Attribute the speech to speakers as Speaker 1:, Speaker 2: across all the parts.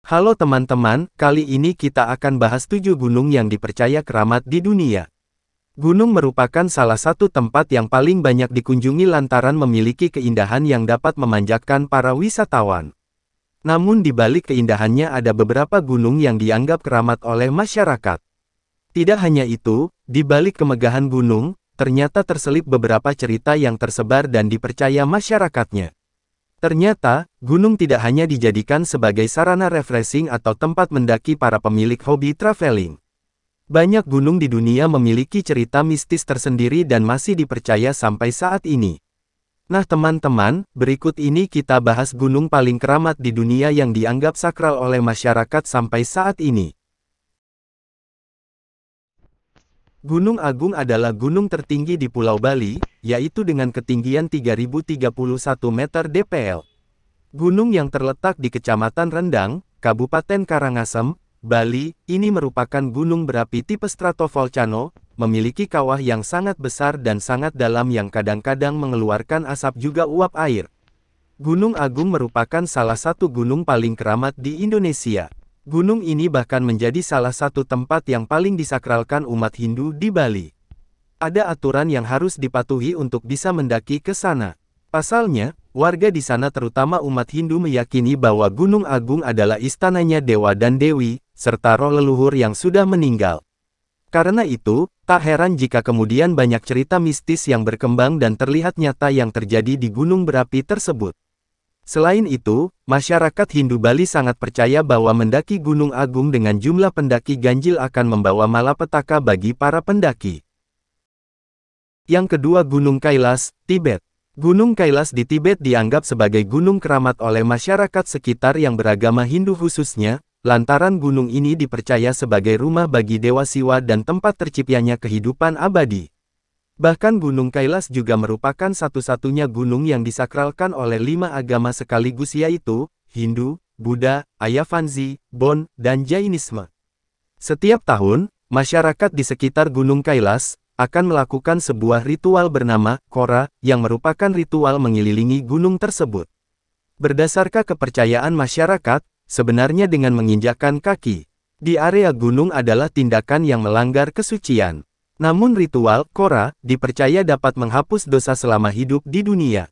Speaker 1: Halo teman-teman, kali ini kita akan bahas 7 gunung yang dipercaya keramat di dunia. Gunung merupakan salah satu tempat yang paling banyak dikunjungi lantaran memiliki keindahan yang dapat memanjakan para wisatawan. Namun di balik keindahannya ada beberapa gunung yang dianggap keramat oleh masyarakat. Tidak hanya itu, di balik kemegahan gunung, ternyata terselip beberapa cerita yang tersebar dan dipercaya masyarakatnya. Ternyata, gunung tidak hanya dijadikan sebagai sarana refreshing atau tempat mendaki para pemilik hobi traveling. Banyak gunung di dunia memiliki cerita mistis tersendiri dan masih dipercaya sampai saat ini. Nah teman-teman, berikut ini kita bahas gunung paling keramat di dunia yang dianggap sakral oleh masyarakat sampai saat ini. Gunung Agung adalah gunung tertinggi di Pulau Bali, yaitu dengan ketinggian 3031 meter dpl. Gunung yang terletak di Kecamatan Rendang, Kabupaten Karangasem, Bali, ini merupakan gunung berapi tipe stratovolcano, memiliki kawah yang sangat besar dan sangat dalam yang kadang-kadang mengeluarkan asap juga uap air. Gunung Agung merupakan salah satu gunung paling keramat di Indonesia. Gunung ini bahkan menjadi salah satu tempat yang paling disakralkan umat Hindu di Bali. Ada aturan yang harus dipatuhi untuk bisa mendaki ke sana. Pasalnya, warga di sana terutama umat Hindu meyakini bahwa Gunung Agung adalah istananya dewa dan dewi, serta roh leluhur yang sudah meninggal. Karena itu, tak heran jika kemudian banyak cerita mistis yang berkembang dan terlihat nyata yang terjadi di gunung berapi tersebut. Selain itu, masyarakat Hindu Bali sangat percaya bahwa mendaki Gunung Agung dengan jumlah pendaki ganjil akan membawa malapetaka bagi para pendaki. Yang kedua, Gunung Kailas, Tibet. Gunung Kailas di Tibet dianggap sebagai gunung keramat oleh masyarakat sekitar yang beragama Hindu khususnya, lantaran gunung ini dipercaya sebagai rumah bagi Dewa Siwa dan tempat terciptanya kehidupan abadi. Bahkan Gunung Kailas juga merupakan satu-satunya gunung yang disakralkan oleh 5 agama sekaligus yaitu, Hindu, Buddha, Ayavanzi, Bon, dan Jainisme. Setiap tahun, masyarakat di sekitar Gunung Kailas, akan melakukan sebuah ritual bernama, Kora, yang merupakan ritual mengelilingi gunung tersebut. Berdasarkan kepercayaan masyarakat, sebenarnya dengan menginjakkan kaki di area gunung adalah tindakan yang melanggar kesucian. Namun ritual, Kora, dipercaya dapat menghapus dosa selama hidup di dunia.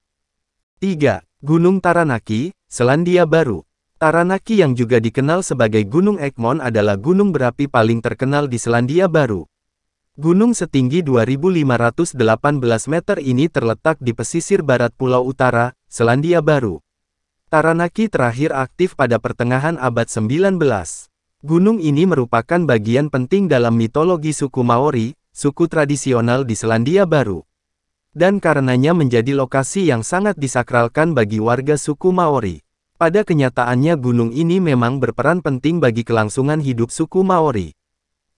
Speaker 1: 3. Gunung Taranaki, Selandia Baru. Taranaki yang juga dikenal sebagai Gunung Egmont adalah gunung berapi paling terkenal di Selandia Baru. Gunung setinggi 2.518 meter ini terletak di pesisir barat Pulau Utara, Selandia Baru. Taranaki terakhir aktif pada pertengahan abad 19. Gunung ini merupakan bagian penting dalam mitologi suku Maori, suku tradisional di Selandia Baru. Dan karenanya menjadi lokasi yang sangat disakralkan bagi warga suku Maori. Pada kenyataannya gunung ini memang berperan penting bagi kelangsungan hidup suku Maori.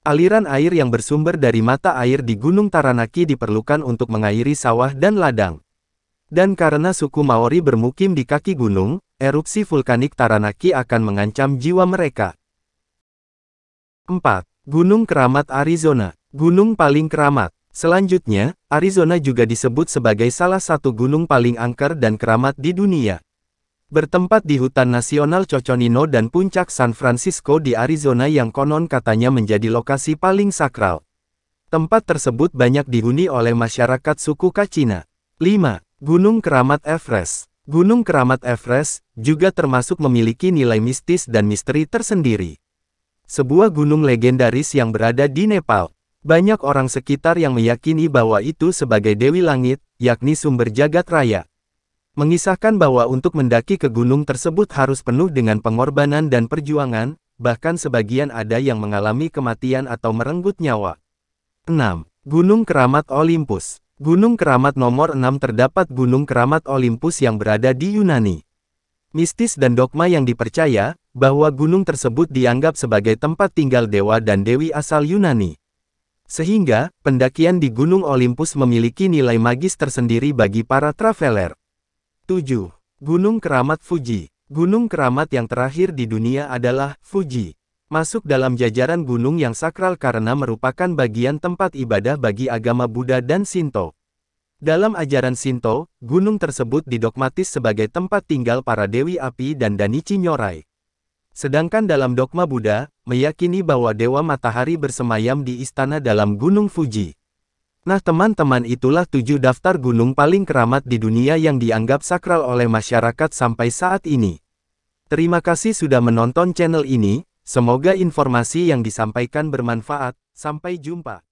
Speaker 1: Aliran air yang bersumber dari mata air di Gunung Taranaki diperlukan untuk mengairi sawah dan ladang. Dan karena suku Maori bermukim di kaki gunung, erupsi vulkanik Taranaki akan mengancam jiwa mereka. 4. Gunung Keramat Arizona. Gunung paling keramat. Selanjutnya, Arizona juga disebut sebagai salah satu gunung paling angker dan keramat di dunia. Bertempat di Hutan Nasional Coconino dan Puncak San Francisco di Arizona yang konon katanya menjadi lokasi paling sakral. Tempat tersebut banyak dihuni oleh masyarakat suku Kachina. 5. Gunung Keramat Everest. Gunung Keramat Everest juga termasuk memiliki nilai mistis dan misteri tersendiri. Sebuah gunung legendaris yang berada di Nepal. Banyak orang sekitar yang meyakini bahwa itu sebagai Dewi Langit, yakni sumber jagat raya. Mengisahkan bahwa untuk mendaki ke gunung tersebut harus penuh dengan pengorbanan dan perjuangan, bahkan sebagian ada yang mengalami kematian atau merenggut nyawa. 6. Gunung Keramat Olympus. Gunung keramat nomor 6 terdapat Gunung Keramat Olympus yang berada di Yunani. Mistis dan dogma yang dipercaya, bahwa gunung tersebut dianggap sebagai tempat tinggal dewa dan dewi asal Yunani. Sehingga, pendakian di Gunung Olympus memiliki nilai magis tersendiri bagi para traveler. 7. Gunung Keramat Fuji. Gunung keramat yang terakhir di dunia adalah Fuji. Masuk dalam jajaran gunung yang sakral karena merupakan bagian tempat ibadah bagi agama Buddha dan Shinto. Dalam ajaran Shinto, gunung tersebut didogmatis sebagai tempat tinggal para dewi api dan Danichi Nyorai. Sedangkan dalam dogma Buddha, meyakini bahwa Dewa Matahari bersemayam di istana dalam Gunung Fuji. Nah teman-teman, itulah 7 daftar gunung paling keramat di dunia yang dianggap sakral oleh masyarakat sampai saat ini. Terima kasih sudah menonton channel ini, semoga informasi yang disampaikan bermanfaat. Sampai jumpa.